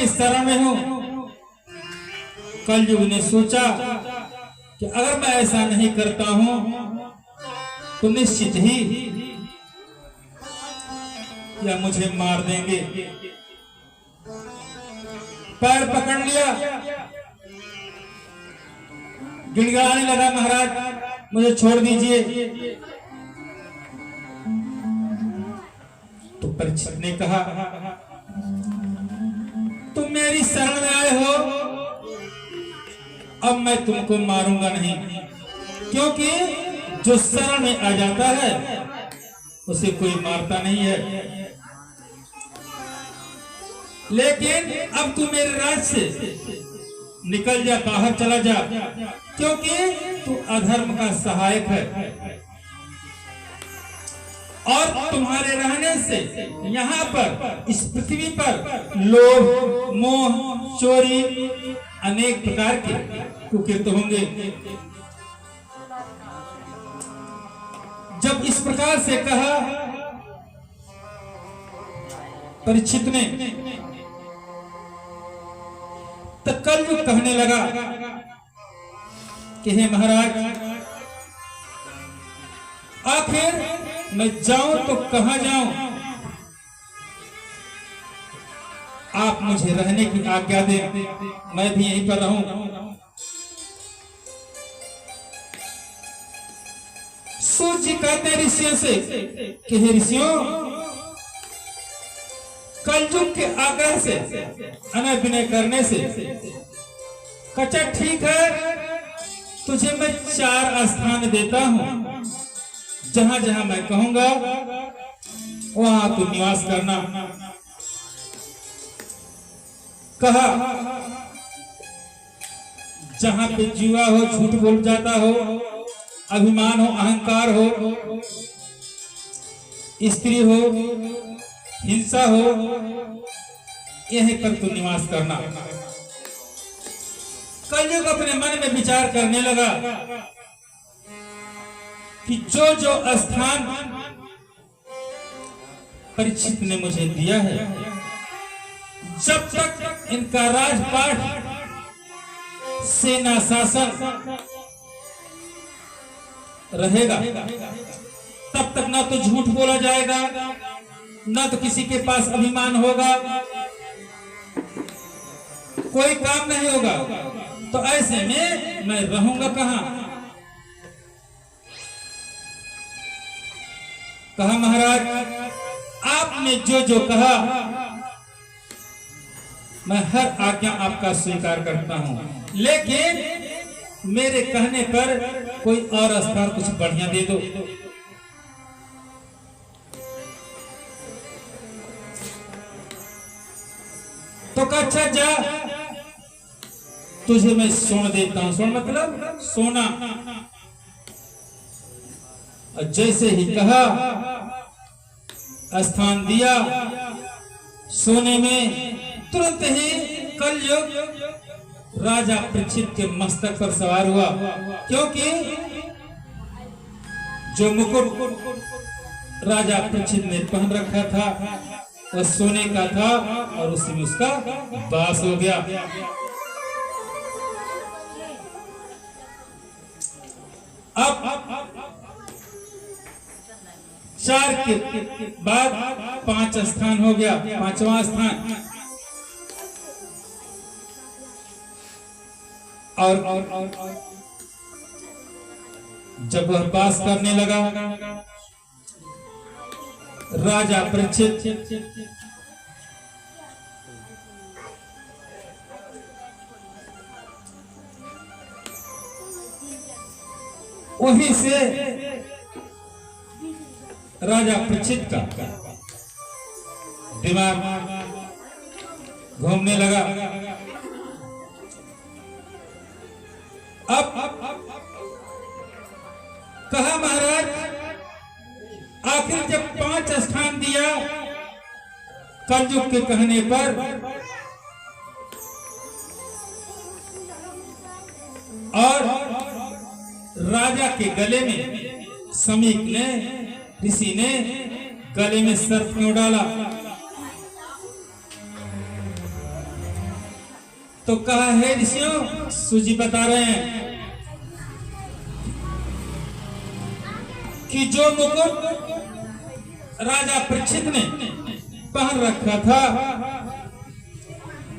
आपकी शरण में हूं। कलयुग ने सोचा कि अगर मैं ऐसा नहीं करता हूं तो निश्चित ही या मुझे मार देंगे। पैर पकड़ लिया, गिड़गिड़ाने लगा, महाराज मुझे छोड़ दीजिए। तो परीक्षित ने कहा, तुम मेरी शरण में आए हो, अब मैं तुमको मारूंगा नहीं, क्योंकि जो शरण में आ जाता है उसे कोई मारता नहीं है। लेकिन अब तू मेरे राज्य से निकल जा, बाहर चला जा, क्योंकि तू अधर्म का सहायक है और तुम्हारे रहने से यहाँ पर इस पृथ्वी पर लोभ, मोह, चोरी, अनेक प्रकार के कुकृत्य होंगे। जब इस प्रकार से कहा परीक्षित ने, तब कलयुग कहने लगा कि हे महाराज, आखिर मैं जाऊं तो कहां जाऊं? आप मुझे रहने की आज्ञा दें, मैं भी यहीं पर रहूं। सूर्य जी कहते हैं ऋषियों से कि हे ऋषियों, कलयुग के आग्रह से, अनय विनय करने से, कच्चा ठीक है, तुझे मैं 4 स्थान देता हूं, जहां जहां मैं कहूंगा वहां तू निवास करना। कहा, जहां पे जुआ हो, झूठ बोल जाता हो, अभिमान हो, अहंकार हो, स्त्री हो, हिंसा हो, यहीं पर तू निवास करना। कलयुग अपने मन में विचार करने लगा कि जो जो स्थान परीक्षित ने मुझे दिया है, जब तक इनका राजपाट, सेना शासन रहेगा, तब तक ना तो झूठ बोला जाएगा, ना तो किसी के पास अभिमान होगा, कोई काम नहीं होगा। तो ऐसे में मैं रहूंगा कहां? कहा, महाराज आपने जो जो कहा मैं हर आज्ञा आपका स्वीकार करता हूं, लेकिन मेरे कहने पर कोई और स्थान कुछ बढ़िया दे दो। तो अच्छा जा, तुझे मैं सोना देता हूं। सोना मतलब सोना। और जैसे ही कहा, स्थान दिया सोने में, तुरंत ही कलयुग राजा परीक्षित के मस्तक पर सवार हुआ, क्योंकि जो मुकुट राजा परीक्षित ने पहन रखा था वह सोने का था और उसी में उसका वास हो गया। अब 4 के बाद 5 स्थान हो गया, 5वां स्थान। और जब वह वास करने लगा, राजा परीक्षित वहीं से राजा परीक्षित का दिमाग घूमने लगा। अब कहा, महाराज आखिर जब 5 स्थान दिया कलयुग के कहने पर, और राजा के गले में समीप ने, ऋषि ने गले में सर्प क्यों डाला? तो कहा है ऋषियों, सूजी बता रहे हैं कि जो मुकुट राजा परीक्षित ने पहन रखा था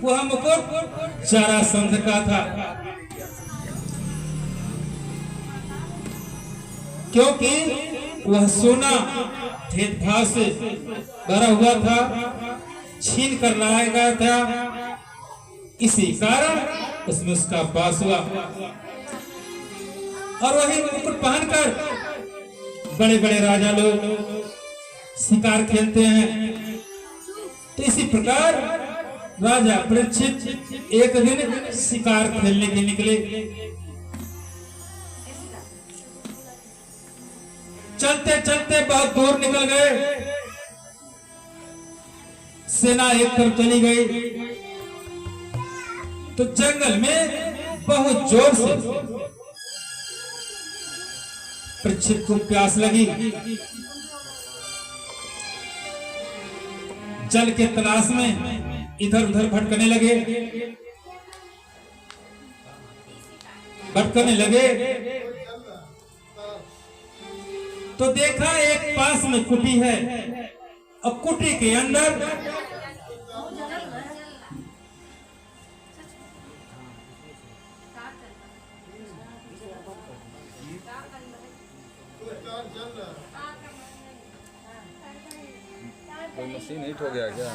वह मुकुट जरासंध का था, क्योंकि वह सोना भेदभाव से भरा हुआ था, छीन कर लाया गया था, इसी कारण उसमें उसका वास हुआ। और वही मुकुट पहनकर बड़े बड़े राजा लोग शिकार खेलते हैं। तो इसी प्रकार राजा परीक्षित एक दिन शिकार खेलने के निकले। चलते चलते बहुत दूर निकल गए, सेना एक तरफ चली गई, तो जंगल में बहुत जोर से परीक्षित को प्यास लगी। जल के तलाश में इधर उधर भटकने लगे तो देखा एक पास में कुटी है, और कुटी के अंदर कोई मशीन हिट हो गया क्या?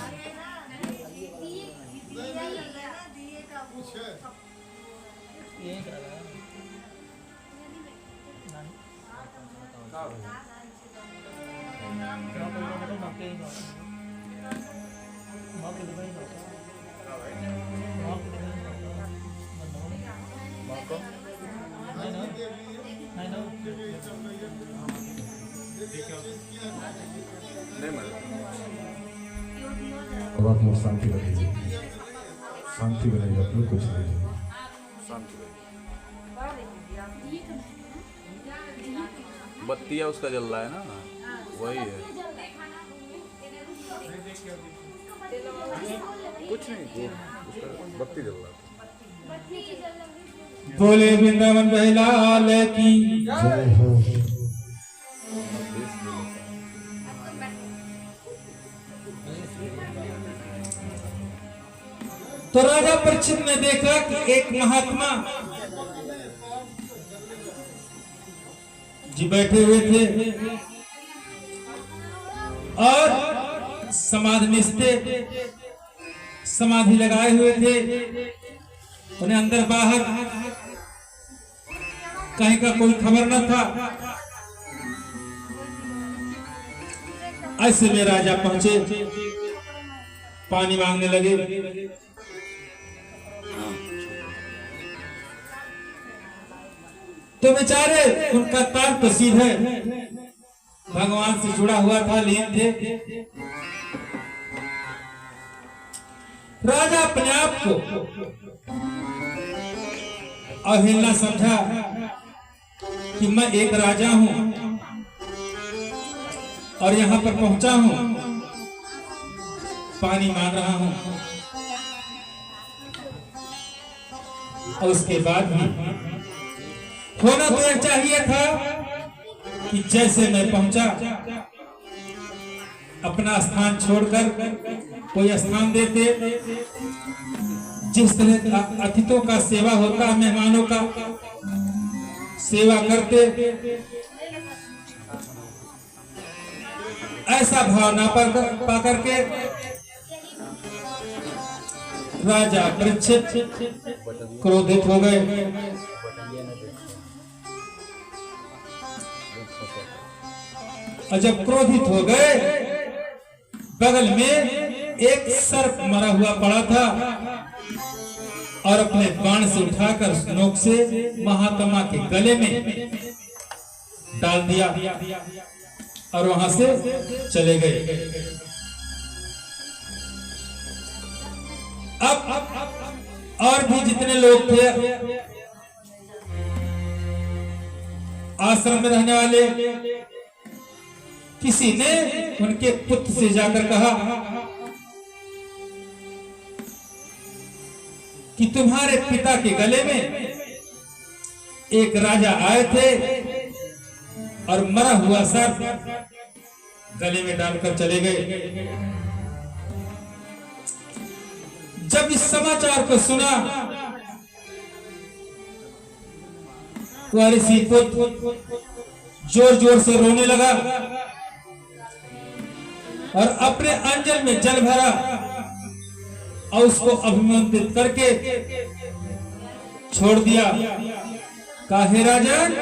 अब आप लोग शांति रखिए, शांति बनेगा तो कुछ नहीं। बत्तियाँ उसका जल रहा है ना, वही है, कुछ नहीं, उसका बत्ती जल रहा है। बोले वृंदावन बहलाल की जय हो। तो राजा परीक्षित ने देखा कि एक महात्मा जी बैठे हुए थे और समाधि लगाए हुए थे। उन्हें अंदर बाहर कहीं का कोई खबर न था। ऐसे में राजा पहुंचे, पानी मांगने लगे। तो बेचारे उनका तार तो सीधा भगवान से जुड़ा हुआ था, लीन थे। राजा अपने आप को अवहेलना समझा कि मैं एक राजा हूं और यहां पर पहुंचा हूं, पानी मांग रहा हूं। और उसके बाद भी होना तो यह चाहिए था कि जैसे मैं पहुंचा अपना स्थान छोड़कर कोई स्थान देते, जिस तरह अतिथियों का सेवा होता है, मेहमानों का सेवा करते, ऐसा भाव ना पा करके राजा परीक्षित क्रोधित हो गए। और जब क्रोधित हो गए, बगल में एक सर्प मरा हुआ पड़ा था और अपने बाण से उठाकर नोक से महात्मा के गले में डाल दिया और वहां से चले गए। अब और भी जितने लोग थे आश्रम में रहने वाले, किसी ने उनके पुत्र से जाकर कहा कि तुम्हारे पिता के गले में एक राजा आए थे और मरा हुआ सर्प गले में डालकर चले गए। जब इस समाचार को सुना तो ऋषि पुत्र जोर जोर से रोने लगा और अपने अंजल में जल भरा और उसको अभिमंत्रित करके छोड़ दिया। कहा, हे राजन,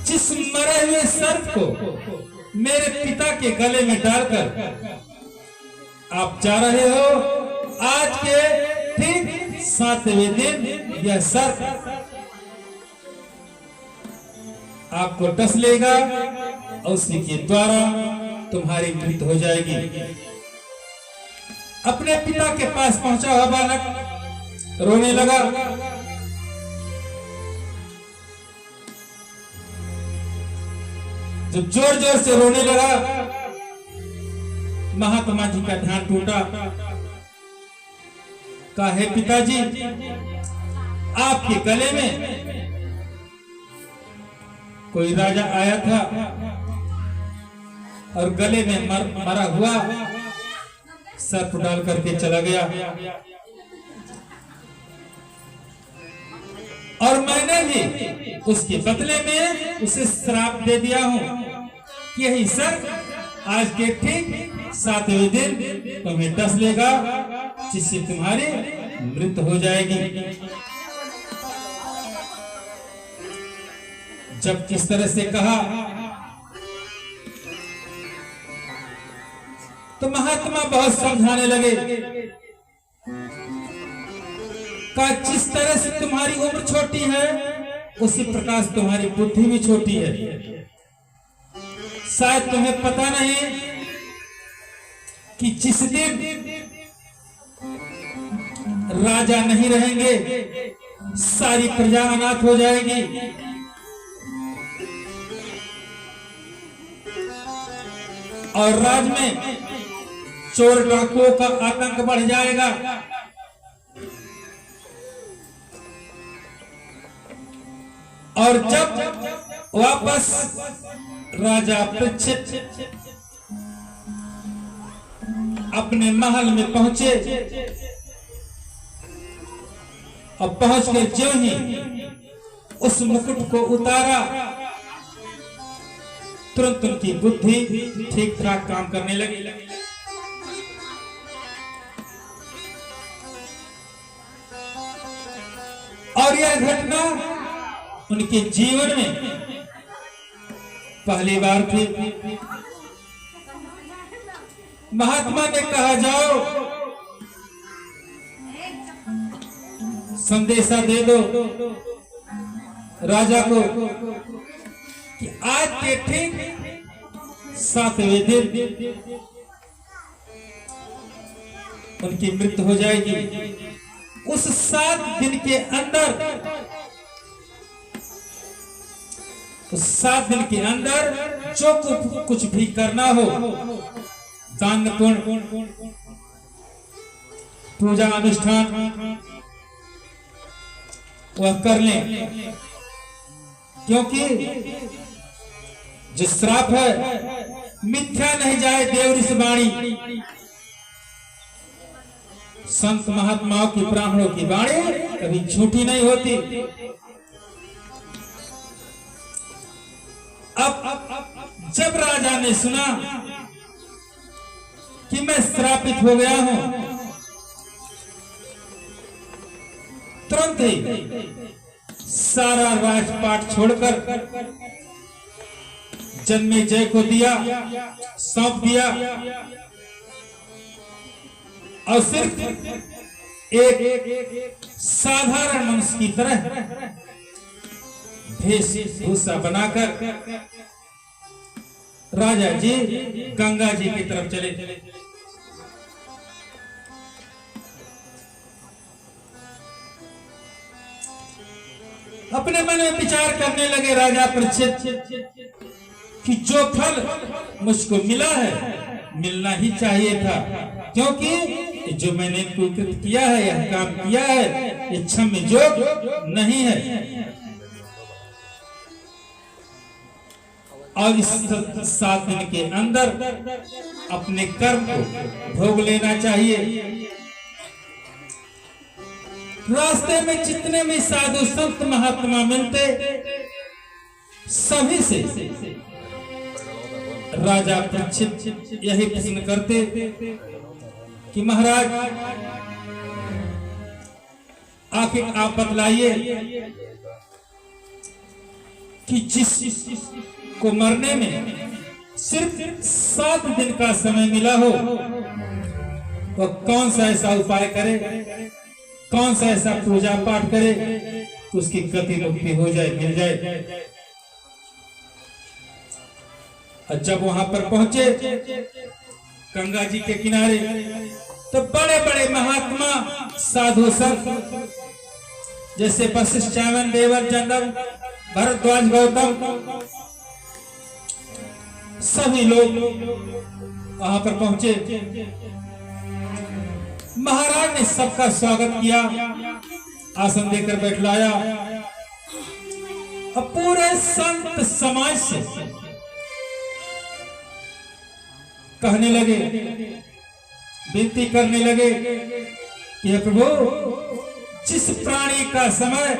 जिस मरे हुए सर्प को मेरे पिता के गले में डालकर आप जा रहे हो, आज के ठीक 7वें दिन यह सर्प आपको डस लेगा और उसी के द्वारा तुम्हारी मृत्यु हो जाएगी। अपने पिता के पास पहुंचा हुआ बालक रोने लगा। जब जोर जोर से रोने लगा, महात्मा जी का ध्यान टूटा। कहा, हे पिताजी, आपके गले में कोई राजा आया था और गले में मरा हुआ सर्प डाल करके चला गया, और मैंने भी उसके बदले में उसे श्राप दे दिया हूं कि यही सर्प आज के ठीक 7वें दिन तुम्हें डस लेगा, जिससे तुम्हारी मृत्यु हो जाएगी। जब किस तरह से कहा तो महात्मा बहुत समझाने लगे। कहा, जिस तरह से तुम्हारी उम्र छोटी है उसी प्रकार से तुम्हारी बुद्धि भी छोटी है। शायद तुम्हें पता नहीं कि जिस दिन राजा नहीं रहेंगे सारी प्रजा अनाथ हो जाएगी, और राज में चोर डाकुओं का आतंक बढ़ जाएगा। और जब वापस राजा परीक्षित अपने महल में पहुंचे और पहुंचकर ज्यों ही उस मुकुट को उतारा, तुरंत उनकी बुद्धि ठीक ठाक काम करने लगी। और यह घटना उनके जीवन में पहली बार थी। महात्मा ने कहा, जाओ संदेशा दे दो राजा को कि आज के ठीक 7वें दिन उनकी मृत्यु हो जाएगी। उस 7 दिन के अंदर, उस 7 दिन के अंदर जो कुछ भी करना हो, दान पुण्य, पूजा अनुष्ठान, वह कर लें, क्योंकि जो श्राप है मिथ्या नहीं जाए देवऋष वाणी। संत महात्माओं की, ब्राह्मणों की वाणी कभी झूठी नहीं होती। अब जब राजा ने सुना कि मैं श्रापित हो गया हूं, तुरंत ही सारा राजपाट छोड़कर जन्मेजय को दिया, सौंप दिया, और सिर्फ एक साधारण मनुष्य की तरह वेशभूषा बनाकर राजा जी गंगा जी की तरफ चले। अपने मन में विचार करने लगे राजा परीक्षित कि जो फल मुझको मिला है मिलना ही चाहिए था, क्योंकि कि जो मैंने कुकृत किया है, यह काम किया है, ये क्षम्य जोग नहीं है। और इस 7 दिन के अंदर अपने कर्म को भोग लेना चाहिए। रास्ते में जितने भी साधु संत महात्मा मिलते, सभी से राजा परीक्षित यही प्रश्न करते कि महाराज, आखिर आप बतलाइए कि जिस को मरने में सिर्फ 7 दिन का समय मिला हो, तो कौन सा ऐसा उपाय करे, कौन सा ऐसा पूजा पाठ करे तो उसकी गति मुक्ति हो जाए, मिल जाए। और जब वहां पर पहुंचे गंगा जी के किनारे, तो बड़े बड़े महात्मा साधु संत जैसे वशिष्ठ, च्यवन, देवर, जंगम, भरद्वाज, गौतम, सभी लोग वहां पर पहुंचे। महाराज ने सबका स्वागत किया, आसन देकर बैठलाया। अब पूरे संत समाज से कहने लगे, विनती करने लगे कि हे प्रभु, जिस प्राणी का समय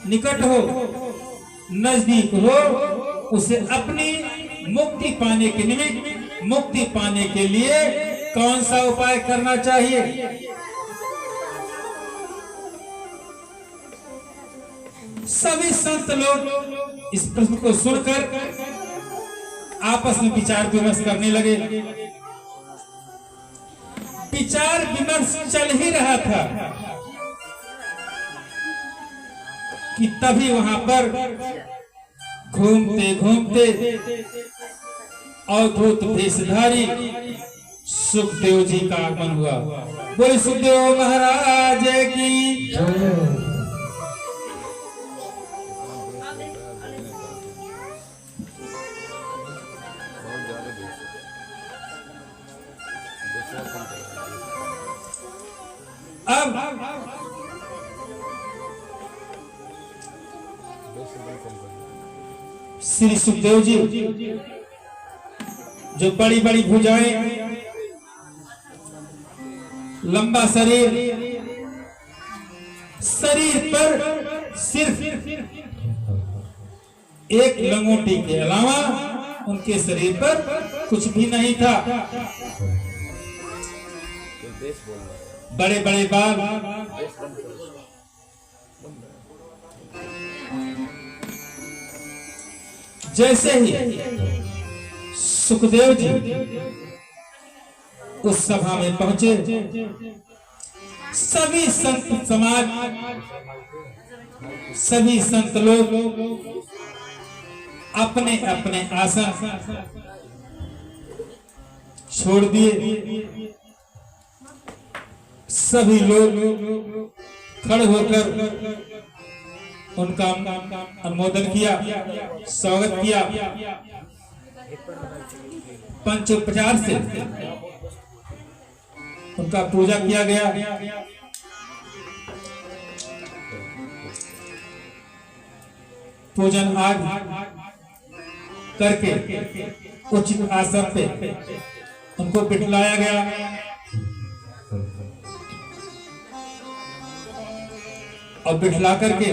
निकट हो, नजदीक हो, उसे अपनी मुक्ति पाने के निमित्त, मुक्ति पाने के लिए कौन सा उपाय करना चाहिए। सभी संत लोग इस प्रश्न को सुनकर आपस में विचार विमर्श करने लगे। विचार विमर्श चल ही रहा था कि तभी वहां पर घूमते घूमते अवधूत वेशधारी सुखदेव जी का आगमन हुआ। बोले सुखदेव महाराज की जय। अब श्री सुखदेव जी, जो बड़ी बड़ी भुजाएं, लंबा शरीर, शरीर पर सिर्फ एक लंगोटी के अलावा उनके शरीर पर कुछ भी नहीं था। बड़े बड़े बाल, जैसे ही सुखदेव जी उस सभा में पहुंचे, सभी संत समाज, सभी संत लोग अपने अपने आसन छोड़ दिए। सभी लोग खड़े होकर उनका अनुमोदन किया, स्वागत किया। पंचोपचार से उनका पूजा किया गया। पूजन आदि करके उचित आसन पे उनको बिठलाया गया और बिठला करके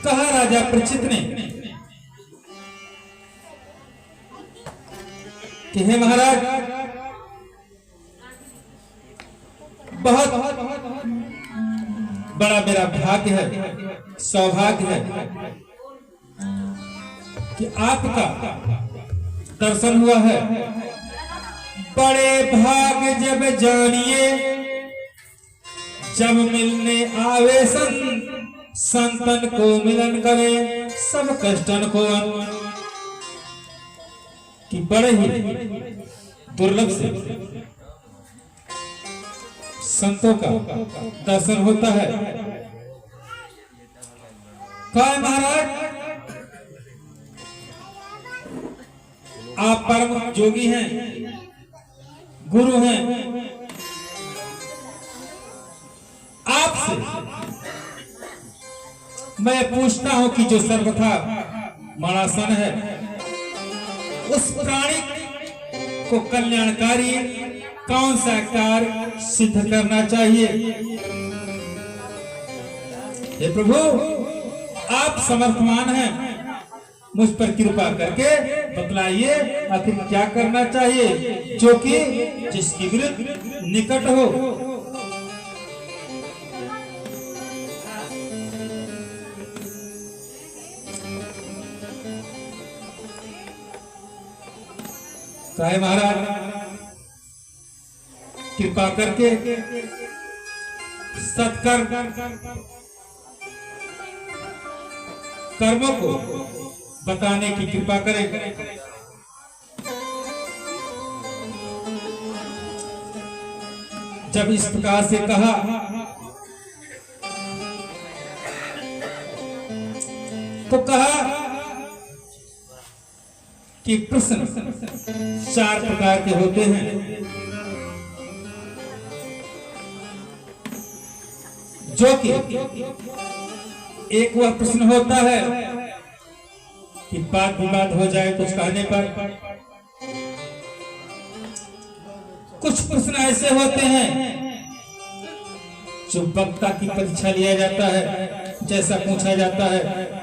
कहा राजा परीक्षित ने कि हे महाराज, बहुत बड़ा मेरा भाग्य है, सौभाग्य है कि आपका दर्शन हुआ है। बड़े भाग्य जब जानिए, जब मिलने आवे संतन को मिलन करे, सब कष्टन को कि बड़े ही दुर्लभ से संतों का दर्शन होता है। कहा महाराज, आप परम जोगी हैं, गुरु हैं, आपसे मैं पूछता हूं कि जो सर्वथा मणासन है, उस प्राणी को कल्याणकारी कौन सा कार्य सिद्ध करना चाहिए? हे प्रभु, आप समर्थमान हैं, मुझ पर कृपा करके बतलाइए आखिर क्या करना चाहिए जो कि जिसके विरुद्ध निकट हो। कहे महाराज, कृपा करके सत्कर्म कर्मों को बताने की कृपा करें। जब इस प्रकार से कहा तो कहा कि प्रश्न 4 प्रकार के होते हैं, जो कि एक वह प्रश्न होता है कि बात विवाद हो जाए कुछ कहने पर। कुछ प्रश्न ऐसे होते हैं जो वक्ता की परीक्षा लिया जाता है, जैसा पूछा जाता है